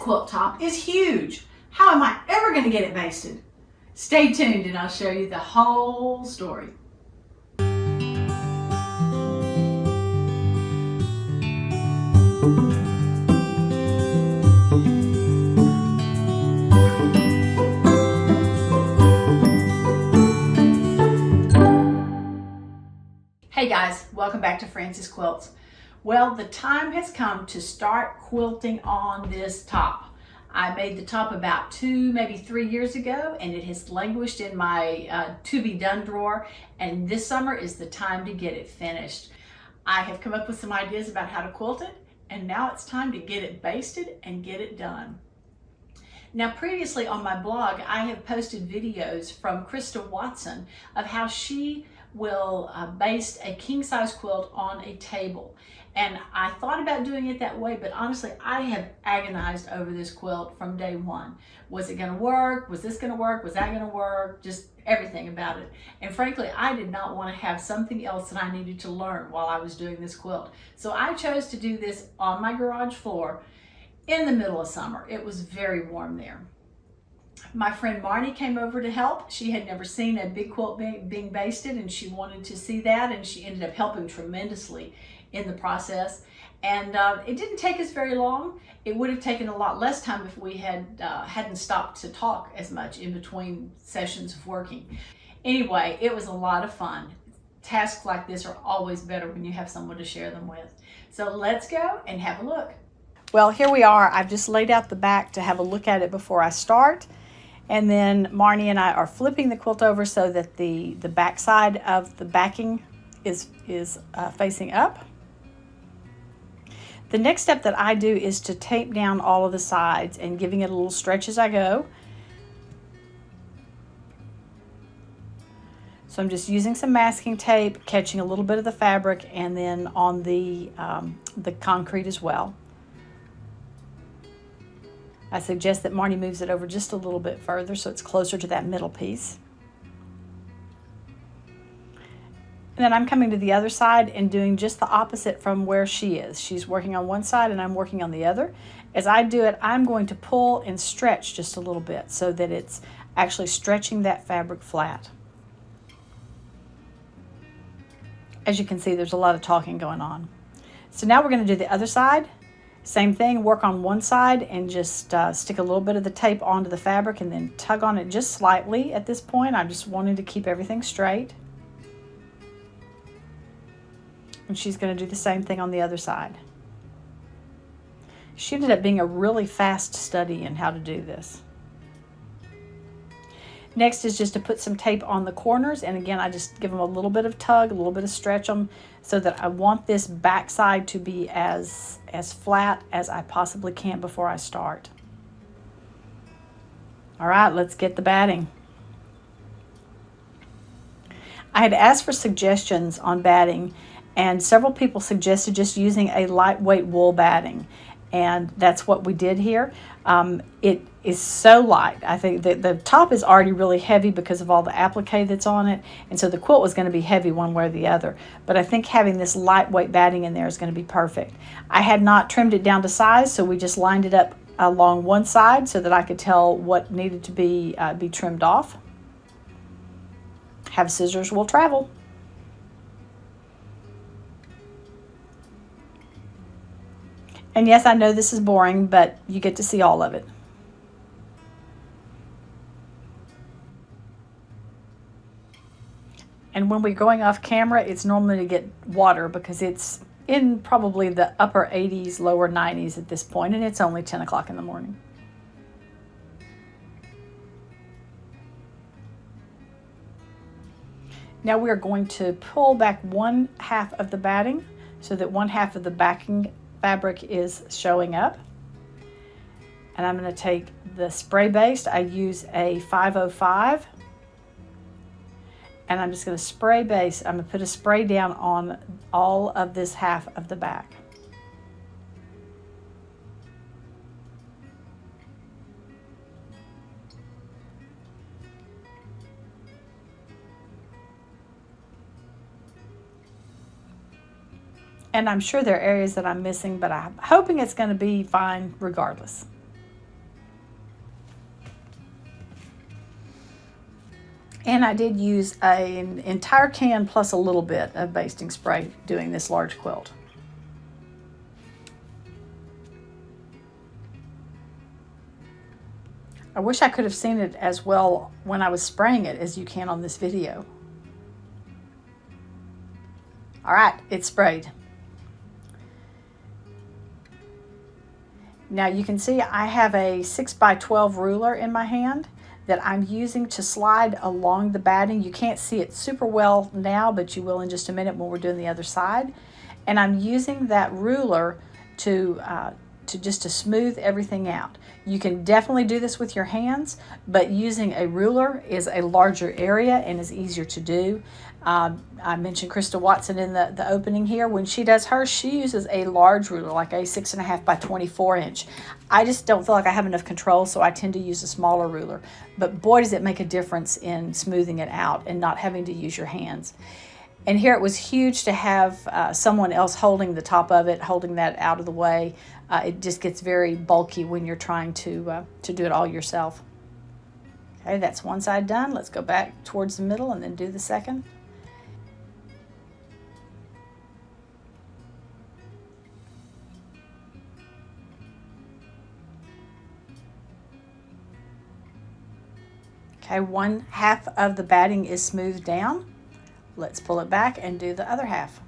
quilt top is huge. How am I ever going to get it basted? Stay tuned and I'll show you the whole story. Hey guys, welcome back to Frances Quilts. Well, the time has come to start quilting on this top. I made the top about 2, maybe 3 years ago, and it has languished in my to be done drawer, and this summer is the time to get it finished. I have come up with some ideas about how to quilt it, and now it's time to get it basted and get it done. Now, previously on my blog, I have posted videos from Krista Watson of how she will baste a king-size quilt on a table. And I thought about doing it that way, but honestly, I have agonized over this quilt from day one. Was it gonna work? Was this gonna work? Was that gonna work? Just everything about it. And frankly, I did not want to have something else that I needed to learn while I was doing this quilt. So I chose to do this on my garage floor in the middle of summer. It was very warm there. My friend Marnie came over to help. She had never seen a big quilt being basted, and she wanted to see that, and she ended up helping tremendously in the process. And it didn't take us very long. It would have taken a lot less time if we hadn't stopped to talk as much in between sessions of working. Anyway, it was a lot of fun. Tasks like this are always better when you have someone to share them with. So let's go and have a look. Well, here we are. I've just laid out the back to have a look at it before I start. And then Marnie and I are flipping the quilt over so that the back side of the backing is facing up. The next step that I do is to tape down all of the sides and giving it a little stretch as I go. So I'm just using some masking tape, catching a little bit of the fabric, and then on the concrete as well. I suggest that Marnie moves it over just a little bit further so it's closer to that middle piece. And then I'm coming to the other side and doing just the opposite from where she is. She's working on one side and I'm working on the other. As I do it, I'm going to pull and stretch just a little bit so that it's actually stretching that fabric flat. As you can see, there's a lot of talking going on. So now we're going to do the other side. Same thing, work on one side and just stick a little bit of the tape onto the fabric and then tug on it just slightly at this point. I'm just wanting to keep everything straight. And she's going to do the same thing on the other side. She ended up being a really fast study in how to do this. Next is just to put some tape on the corners, and again I just give them a little bit of tug, a little bit of stretch them, so that I want this back side to be as flat as I possibly can before I start. All right, let's get the batting. I had asked for suggestions on batting, and several people suggested just using a lightweight wool batting, and that's what we did here. It is so light. I think that the top is already really heavy because of all the applique that's on it, and so the quilt was going to be heavy one way or the other. But I think having this lightweight batting in there is going to be perfect. I had not trimmed it down to size, so we just lined it up along one side so that I could tell what needed to be trimmed off. Have scissors will travel. And yes, I know this is boring, but you get to see all of it. And when we're going off camera, it's normally to get water because it's in probably the upper 80s, lower 90s at this point, and it's only 10 o'clock in the morning. Now we're going to pull back one half of the batting so that one half of the backing fabric is showing up. And I'm going to take the spray baste. I use a 505, and I'm just going to spray baste. I'm going to put a spray down on all of this half of the back. And I'm sure there are areas that I'm missing, but I'm hoping it's going to be fine regardless. And I did use an entire can plus a little bit of basting spray doing this large quilt. I wish I could have seen it as well when I was spraying it as you can on this video. All right, it's sprayed. Now you can see I have a 6x12 ruler in my hand that I'm using to slide along the batting. You can't see it super well now, but you will in just a minute when we're doing the other side. And I'm using that ruler to smooth everything out. You can definitely do this with your hands, but using a ruler is a larger area and is easier to do. I mentioned Krista Watson in the opening here. When she does hers, she uses a large ruler, like a 6.5 by 24 inch. I just don't feel like I have enough control, so I tend to use a smaller ruler. But boy, does it make a difference in smoothing it out and not having to use your hands. And here it was huge to have someone else holding the top of it, holding that out of the way. It just gets very bulky when you're trying to do it all yourself. Okay, that's one side done. Let's go back towards the middle and then do the second. Okay, one half of the batting is smoothed down. Let's pull it back and do the other half.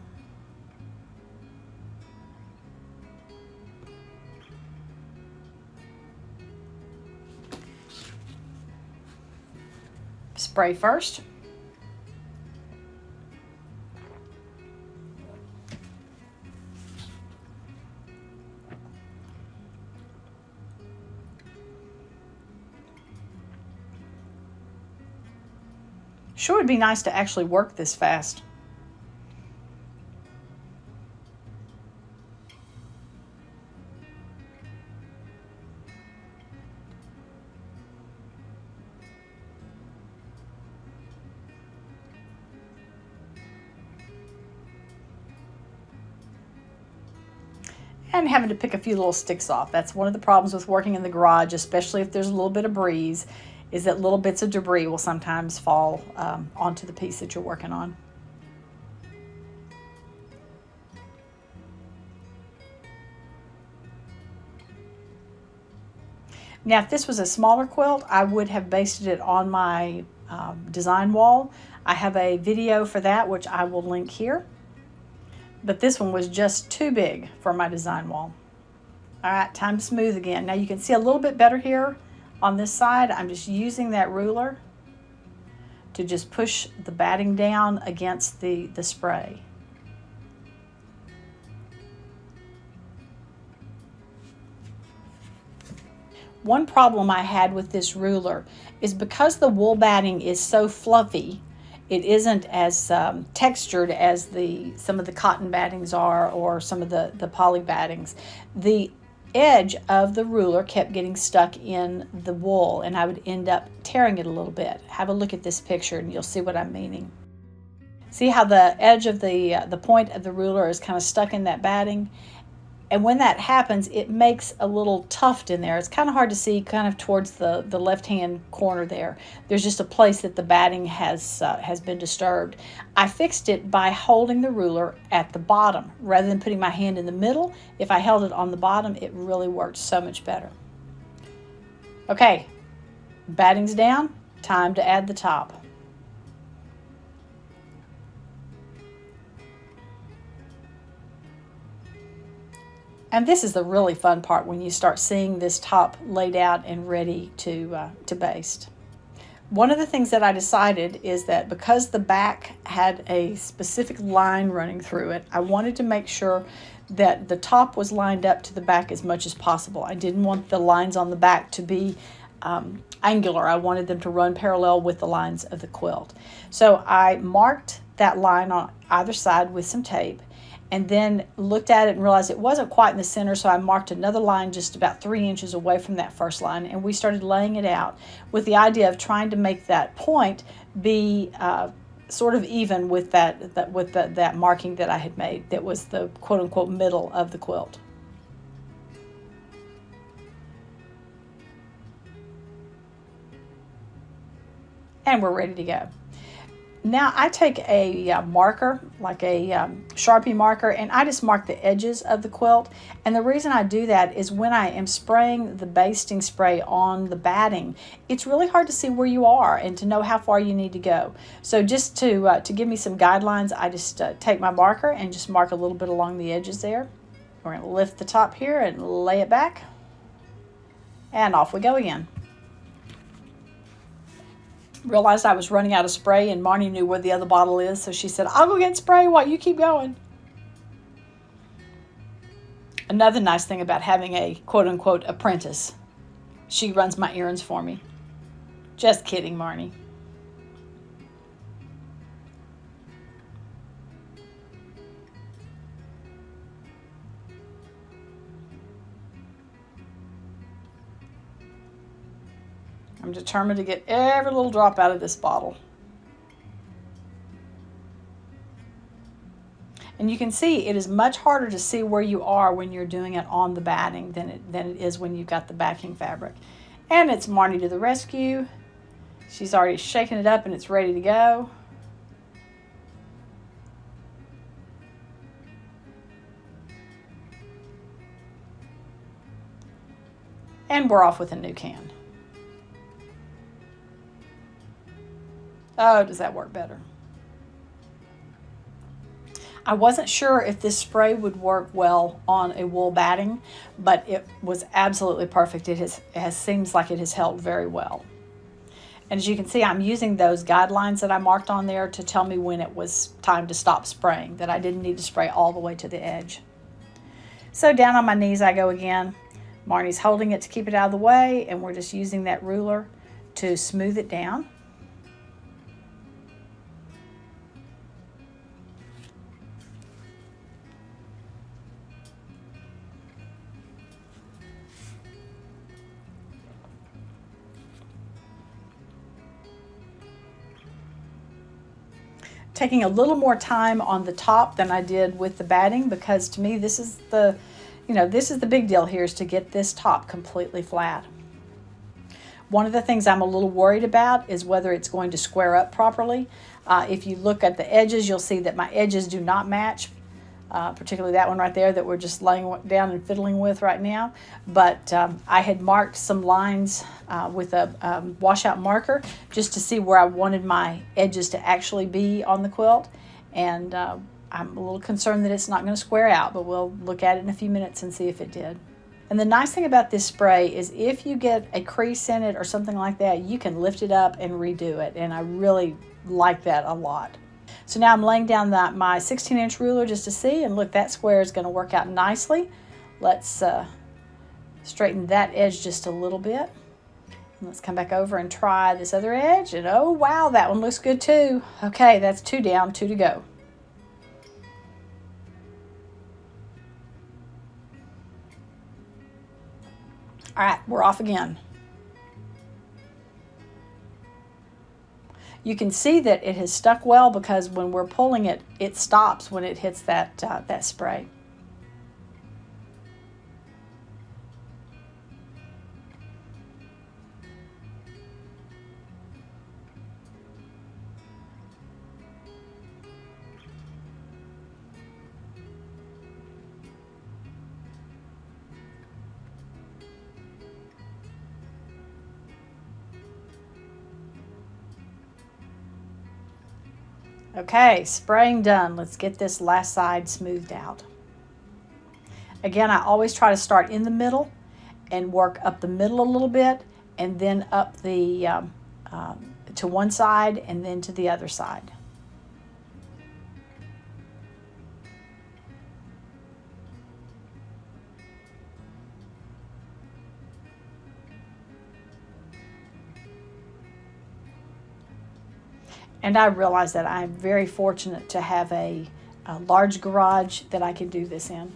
Spray first. Sure would be nice to actually work this fast. And having to pick a few little sticks off. That's one of the problems with working in the garage, especially if there's a little bit of breeze, is that little bits of debris will sometimes fall onto the piece that you're working on. Now, if this was a smaller quilt, I would have basted it on my design wall. I have a video for that, which I will link here. But this one was just too big for my design wall. All right, time to smooth again. Now you can see a little bit better here on this side. I'm just using that ruler to just push the batting down against the spray. One problem I had with this ruler is because the wool batting is so fluffy, it isn't as textured as some of the cotton battings are, or some of the poly battings. The edge of the ruler kept getting stuck in the wool, and I would end up tearing it a little bit. Have a look at this picture and you'll see what I'm meaning. See how the edge of the point of the ruler is kind of stuck in that batting? And when that happens, it makes a little tuft in there. It's kind of hard to see, kind of towards the left-hand corner there. There's just a place that the batting has been disturbed. I fixed it by holding the ruler at the bottom. Rather than putting my hand in the middle, if I held it on the bottom, it really worked so much better. Okay, batting's down, time to add the top. And this is the really fun part, when you start seeing this top laid out and ready to baste. One of the things that I decided is that because the back had a specific line running through it, I wanted to make sure that the top was lined up to the back as much as possible. I didn't want the lines on the back to be angular. I wanted them to run parallel with the lines of the quilt. So I marked that line on either side with some tape, and then looked at it and realized it wasn't quite in the center, so I marked another line just about 3 inches away from that first line, and we started laying it out with the idea of trying to make that point be sort of even with that marking that I had made that was the quote-unquote middle of the quilt. And we're ready to go. Now I take a marker, like a Sharpie marker, and I just mark the edges of the quilt. And the reason I do that is when I am spraying the basting spray on the batting, it's really hard to see where you are and to know how far you need to go. So just to give me some guidelines, I just take my marker and just mark a little bit along the edges there. We're going to lift the top here and lay it back. And off we go again. Realized I was running out of spray, and Marnie knew where the other bottle is, so she said, I'll go get spray while you keep going. Another nice thing about having a quote-unquote apprentice, she runs my errands for me. Just kidding, Marnie. I'm determined to get every little drop out of this bottle. And you can see it is much harder to see where you are when you're doing it on the batting than it is when you've got the backing fabric. And it's Marnie to the rescue. She's already shaken it up and it's ready to go. And we're off with a new can. Oh, does that work better? I wasn't sure if this spray would work well on a wool batting, but it was absolutely perfect. It seems like it has held very well. And as you can see, I'm using those guidelines that I marked on there to tell me when it was time to stop spraying, that I didn't need to spray all the way to the edge. So down on my knees I go again. Marnie's holding it to keep it out of the way, and we're just using that ruler to smooth it down. Taking a little more time on the top than I did with the batting, because to me this is the big deal here, is to get this top completely flat. One of the things I'm a little worried about is whether it's going to square up properly. If you look at the edges, you'll see that my edges do not match, particularly that one right there that we're just laying down and fiddling with right now. But I had marked some lines with a washout marker just to see where I wanted my edges to actually be on the quilt. And I'm a little concerned that it's not going to square out, but we'll look at it in a few minutes and see if it did. And the nice thing about this spray is if you get a crease in it or something like that, you can lift it up and redo it. And I really like that a lot. So now I'm laying down my 16-inch ruler just to see, and look, that square is going to work out nicely. Let's straighten that edge just a little bit. And let's come back over and try this other edge, and oh wow, that one looks good too. Okay, that's 2 down, 2 to go. All right, we're off again. You can see that it has stuck well because when we're pulling it, it stops when it hits that spray. Okay, spraying done. Let's get this last side smoothed out. Again, I always try to start in the middle and work up the middle a little bit, and then up the to one side and then to the other side. And I realize that I'm very fortunate to have a large garage that I can do this in.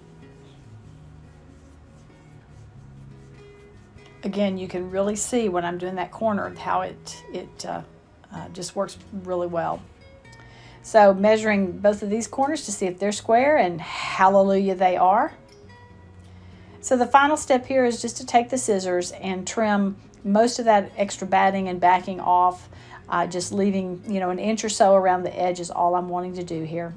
Again, you can really see when I'm doing that corner how it just works really well. So measuring both of these corners to see if they're square, and hallelujah, they are. So the final step here is just to take the scissors and trim most of that extra batting and backing off. Just leaving, an inch or so around the edge is all I'm wanting to do here.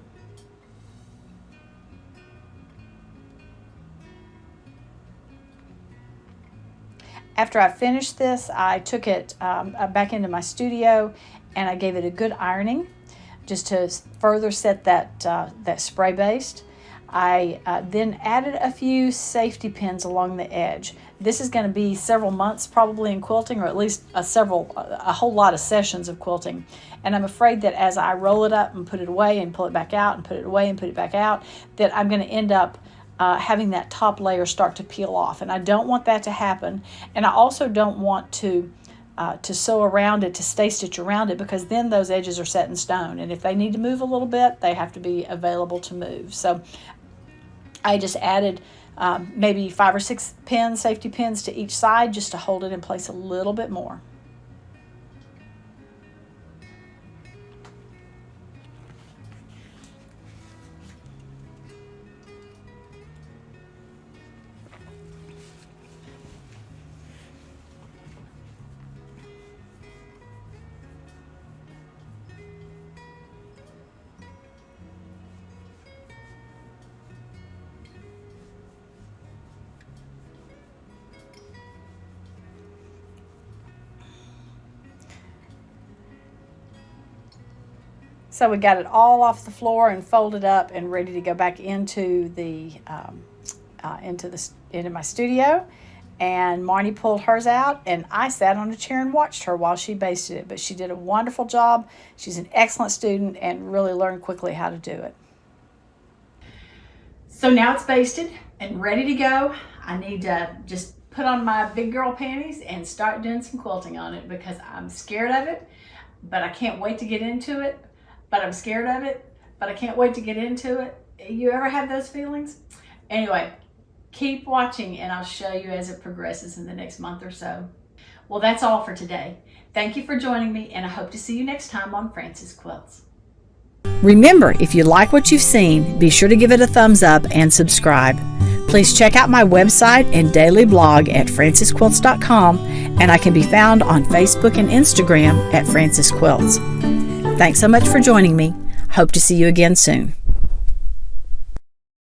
After I finished this, I took it back into my studio and I gave it a good ironing just to further set that spray baste. I then added a few safety pins along the edge. This is going to be several months probably in quilting, or at least a whole lot of sessions of quilting. And I'm afraid that as I roll it up and put it away and pull it back out and put it away and put it back out, that I'm going to end up having that top layer start to peel off. And I don't want that to happen. And I also don't want to sew around it, to stay stitch around it, because then those edges are set in stone. And if they need to move a little bit, they have to be available to move. So I just added maybe 5 or 6 pins, safety pins to each side, just to hold it in place a little bit more. So we got it all off the floor and folded up and ready to go back into into my studio. And Marnie pulled hers out, and I sat on a chair and watched her while she basted it. But she did a wonderful job. She's an excellent student and really learned quickly how to do it. So now it's basted and ready to go. I need to just put on my big girl panties and start doing some quilting on it, because I'm scared of it, but I can't wait to get into it. But I'm scared of it, but I can't wait to get into it. You ever have those feelings? Anyway, keep watching and I'll show you as it progresses in the next month or so. Well, that's all for today. Thank you for joining me, and I hope to see you next time on Frances Quilts. Remember, if you like what you've seen, be sure to give it a thumbs up and subscribe. Please check out my website and daily blog at francesquilts.com, and I can be found on Facebook and Instagram at Frances Quilts. Thanks so much for joining me. Hope to see you again soon.